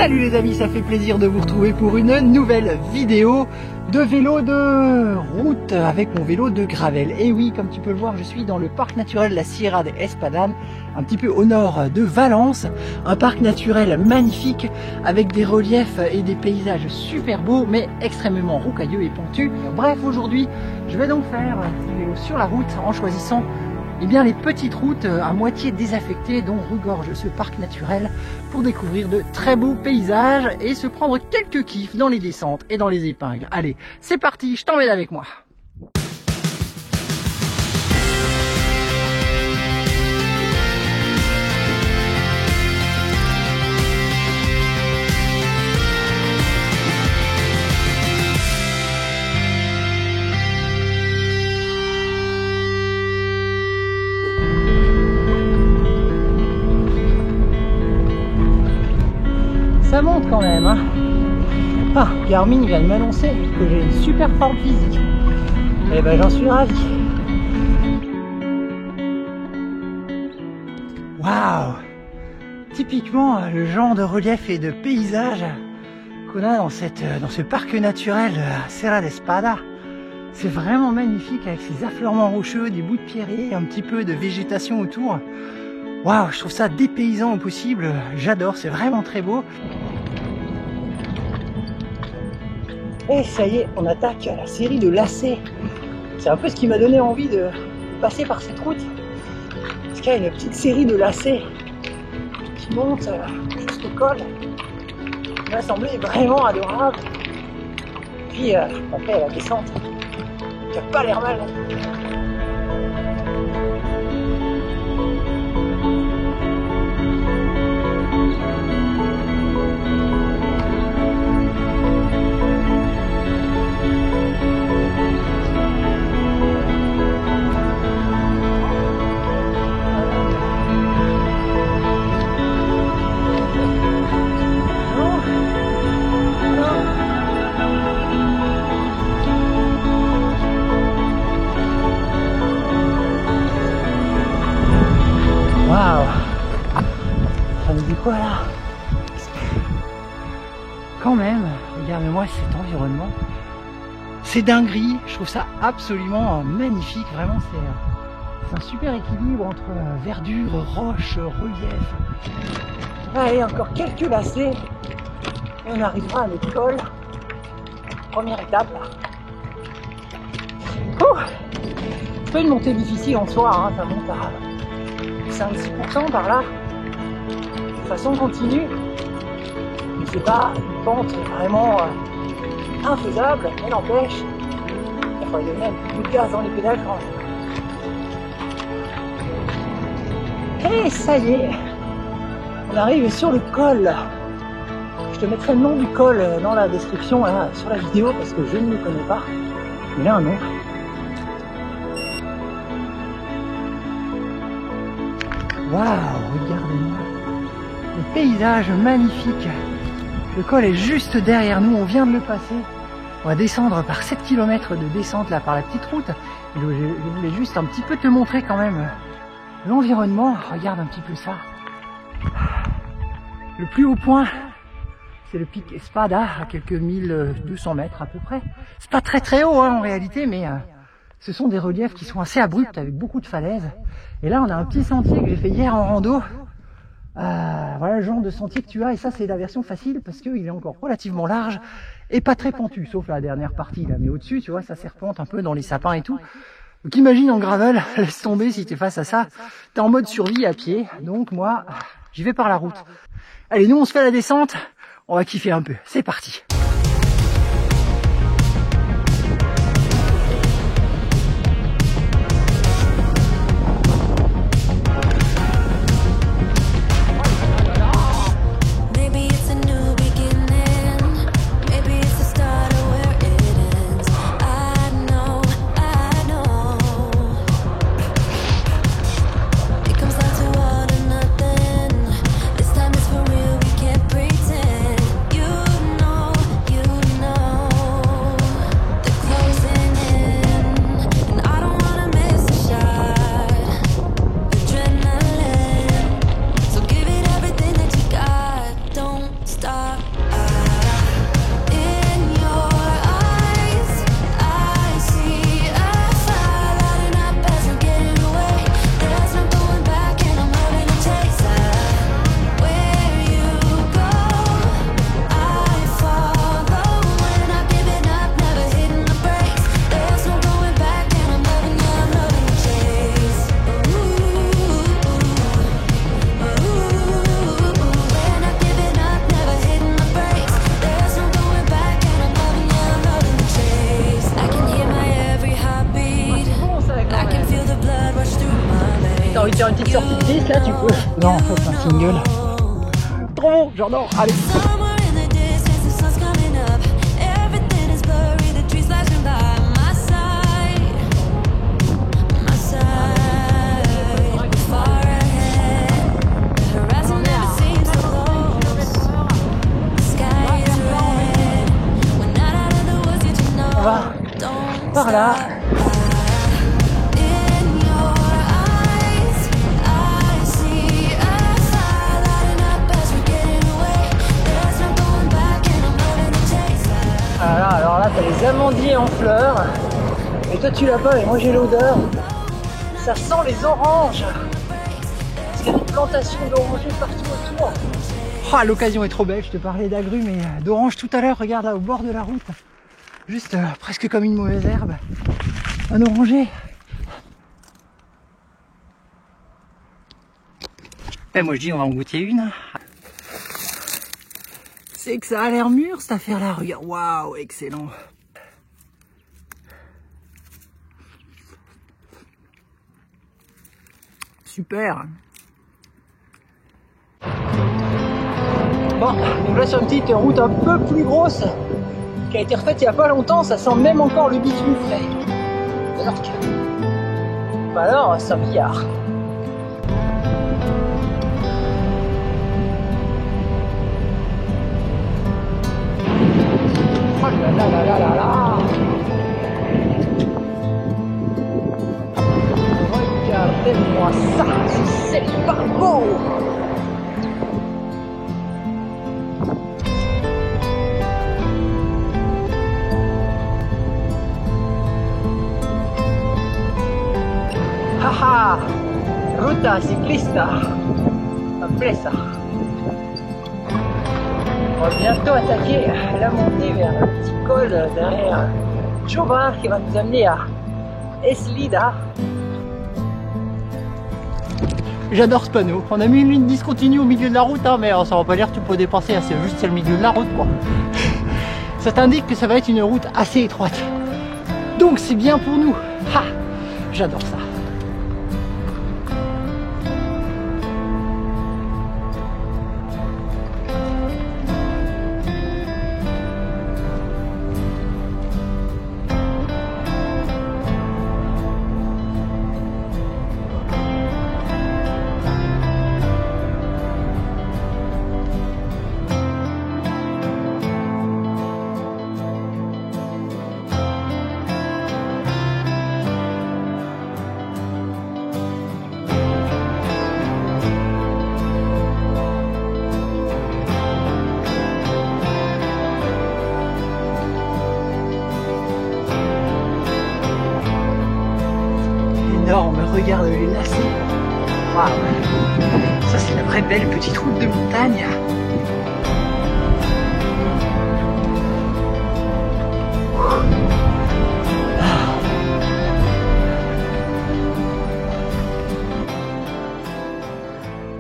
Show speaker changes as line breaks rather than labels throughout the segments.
Salut les amis, ça fait plaisir de vous retrouver pour une nouvelle vidéo de vélo de route avec mon vélo de gravel. Et oui, comme tu peux le voir, je suis dans le parc naturel de la Sierra de Espadan, un petit peu au nord de Valence. Un parc naturel magnifique avec des reliefs et des paysages super beaux mais extrêmement rocailleux et pentus. Bref, aujourd'hui, je vais donc faire un vélo sur la route en choisissant bien les petites routes à moitié désaffectées dont regorge ce parc naturel pour découvrir de très beaux paysages et se prendre quelques kiffs dans les descentes et dans les épingles. Allez, c'est parti, je t'emmène avec moi. Ça monte quand même, hein. Ah, Garmin vient de m'annoncer que j'ai une super forme physique. Et ben j'en suis ravi. Waouh! Typiquement le genre de relief et de paysage qu'on a dans ce parc naturel Serra d'Espada. C'est vraiment magnifique avec ces affleurements rocheux, des bouts de pierriers, un petit peu de végétation autour. Waouh, je trouve ça dépaysant au possible, j'adore, c'est vraiment très beau. Et ça y est, on attaque la série de lacets. C'est un peu ce qui m'a donné envie de passer par cette route. Parce qu'il y a une petite série de lacets qui monte jusqu'au col. Qui m'a semblé vraiment adorable. Puis après la descente, qui a pas l'air mal. Waouh! Ça me dit quoi là? Quand même, regarde-moi cet environnement. C'est dinguerie, je trouve ça absolument magnifique, vraiment c'est un super équilibre entre verdure, roche, relief. Allez, encore quelques lacets et on arrivera à notre col. Première étape là. C'est pas une montée difficile en soi, hein, ça monte à 5-6% par là, de façon continue. Mais c'est pas une pente vraiment infaisable, mais n'empêche, il faudrait donner un petit coup de gaz dans les pédales quand même. Et ça y est, on arrive sur le col. Je te mettrai le nom du col dans la description là, sur la vidéo parce que je ne le connais pas. Il a un nom. Waouh, regardez-moi, le paysage magnifique. Le col est juste derrière nous, on vient de le passer. On va descendre par 7 km de descente là par la petite route. Je voulais juste un petit peu te montrer quand même l'environnement. Regarde un petit peu ça. Le plus haut point, c'est le pic Espada à quelques 1200 mètres à peu près. C'est pas très haut hein, en réalité, mais ce sont des reliefs qui sont assez abrupts avec beaucoup de falaises. Et là, on a un petit sentier que j'ai fait hier en rando. Voilà le genre de sentier que tu as. Et ça, c'est la version facile parce qu'il est encore relativement large et pas très pentu, sauf la dernière partie là. Mais au-dessus, tu vois, ça serpente un peu dans les sapins et tout. Donc imagine en gravel, laisse tomber si t'es face à ça. T'es en mode survie à pied. Donc moi, j'y vais par la route. Allez, nous, on se fait la descente. On va kiffer un peu. C'est parti. Non, en fait, c'est un single. Trop bon, j'adore. Allez. On va par là. Voilà, alors là t'as les amandiers en fleurs. Et toi tu l'as pas, et moi j'ai l'odeur. Ça sent les oranges. Parce qu'il y a des plantations d'orangers partout autour. Oh, l'occasion est trop belle, je te parlais d'agrumes et d'oranges tout à l'heure. Regarde là au bord de la route. Juste presque comme une mauvaise herbe. Un oranger. Et moi je dis on va en goûter une. C'est que ça a l'air mûr cette affaire là, regarde, waouh, excellent. Super. Bon, donc là sur une petite route un peu plus grosse, qui a été refaite il n'y a pas longtemps, ça sent même encore le bitume frais. Bah alors, c'est un billard. Oh là là là là là là. Regardez-moi ça, c'est pas beau. Haha, ruta ciclista, appelez ça. On va bientôt attaquer la montée vers le petit col derrière Jobar qui va nous amener à Eslida. J'adore ce panneau. On a mis une ligne discontinue au milieu de la route, hein, mais ça va pas dire que tu peux dépasser, hein, c'est juste le milieu de la route quoi. Ça t'indique que ça va être une route assez étroite. Donc c'est bien pour nous. Ha, j'adore ça. Énorme, regarde les lacets. Waouh, ça c'est la vraie belle petite route de montagne.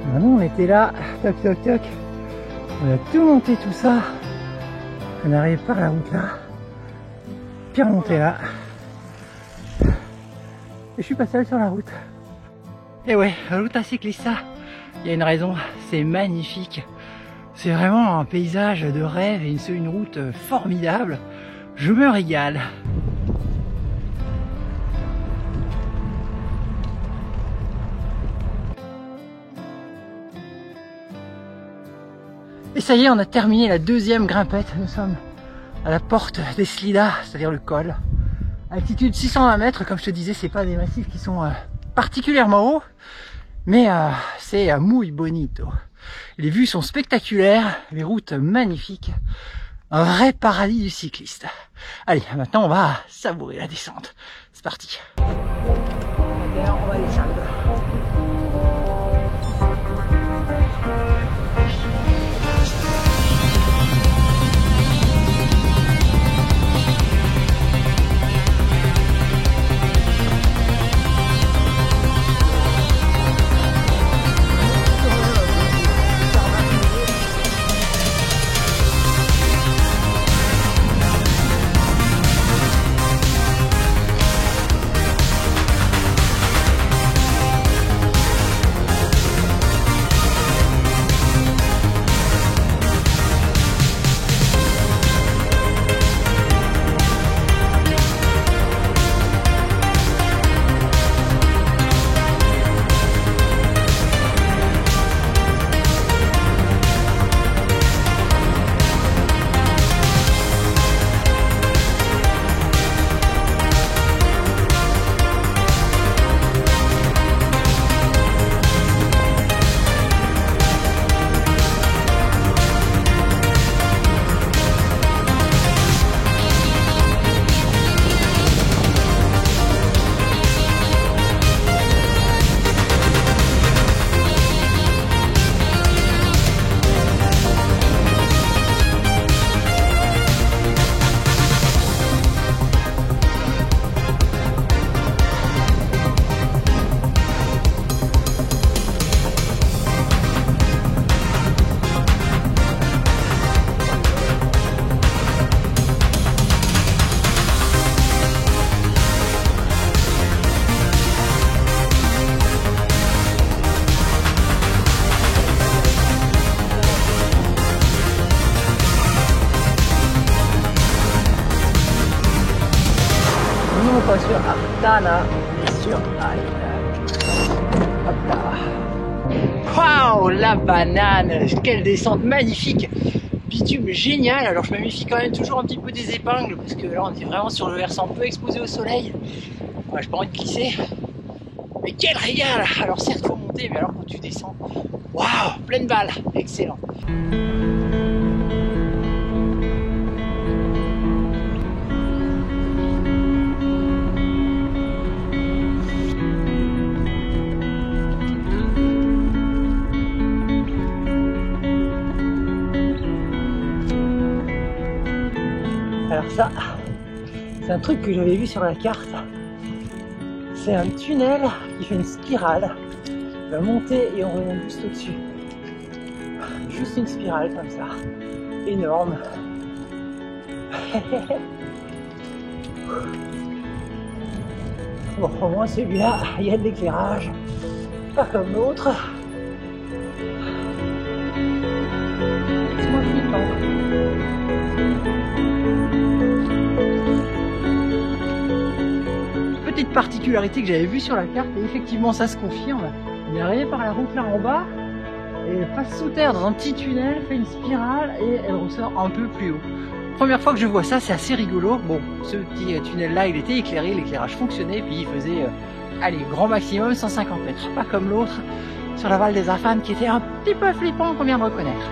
Maintenant on était là, toc toc toc, on a tout monté tout ça, on arrive par la route là, puis remonter là. Et je suis pas seul sur la route. Et ouais, Ruta Ciclista, il y a une raison, c'est magnifique. C'est vraiment un paysage de rêve et une route formidable. Je me régale. Et ça y est, on a terminé la deuxième grimpette. Nous sommes à la porte d'Eslida, c'est-à-dire le col. Altitude 620 mètres, comme je te disais, c'est pas des massifs qui sont particulièrement hauts, mais c'est muy bonito. Les vues sont spectaculaires, les routes magnifiques, un vrai paradis du cycliste. Allez, maintenant on va savourer la descente. C'est parti. On va descendre. Montana, bien sûr. Allez, hop là. Waouh, la banane, quelle descente magnifique. Bitume génial. Alors je me méfie quand même toujours un petit peu des épingles parce que là on est vraiment sur le versant peu exposé au soleil. Ouais, j'ai pas envie de glisser. Mais quel régal. Alors certes faut monter, mais alors quand tu descends, waouh, pleine balle, excellent. Alors ça, c'est un truc que j'avais vu sur la carte. C'est un tunnel qui fait une spirale. On va monter et on remonte juste au-dessus. Juste une spirale comme ça. Énorme. Bon, au moins celui-là, il y a de l'éclairage. Pas comme l'autre. C'est moins flippant. Petite particularité que j'avais vue sur la carte, et effectivement ça se confirme. On est arrivé par la route là en bas, et passe sous terre dans un petit tunnel, fait une spirale et elle ressort un peu plus haut. Première fois que je vois ça, c'est assez rigolo. Bon, ce petit tunnel là il était éclairé, l'éclairage fonctionnait, puis il faisait, allez, grand maximum 150 mètres. Pas comme l'autre sur la Val des Afanes qui était un petit peu flippant qu'on vient de reconnaître.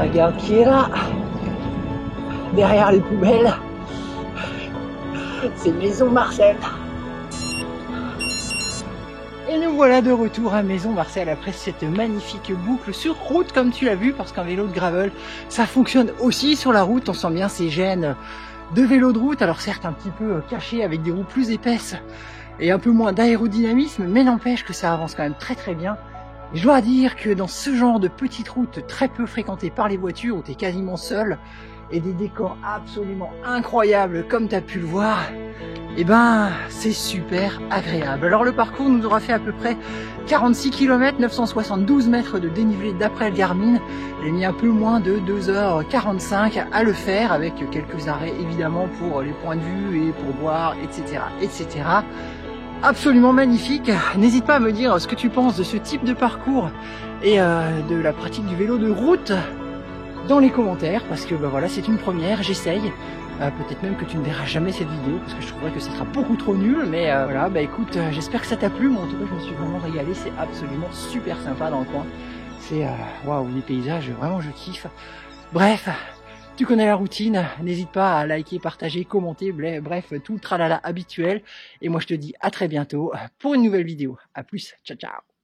Regarde qui est là, derrière les poubelles, c'est Maison Marcel. Et nous voilà de retour à Maison Marcel après cette magnifique boucle sur route comme tu l'as vu, parce qu'un vélo de gravel ça fonctionne aussi sur la route. On sent bien ces gènes de vélo de route, alors certes un petit peu caché avec des roues plus épaisses et un peu moins d'aérodynamisme, mais n'empêche que ça avance quand même très très bien. Et je dois dire que dans ce genre de petite route très peu fréquentée par les voitures où tu es quasiment seul et des décors absolument incroyables comme tu as pu le voir, et ben c'est super agréable. Alors le parcours nous aura fait à peu près 46 km, 972 mètres de dénivelé d'après le Garmin. J'ai mis un peu moins de 2h45 à le faire avec quelques arrêts évidemment pour les points de vue et pour boire, etc. etc. Absolument magnifique. N'hésite pas à me dire ce que tu penses de ce type de parcours et de la pratique du vélo de route dans les commentaires, parce que bah voilà, c'est une première, j'essaye. Peut-être même que tu ne verras jamais cette vidéo parce que je trouverais que ça sera beaucoup trop nul, mais voilà, bah écoute, j'espère que ça t'a plu. Moi en tout cas je me suis vraiment régalé, c'est absolument super sympa dans le coin. C'est waouh, les paysages, vraiment je kiffe. Bref, tu connais la routine, n'hésite pas à liker, partager, commenter, bref, tout le tralala habituel. Et moi je te dis à très bientôt pour une nouvelle vidéo. À plus, ciao ciao.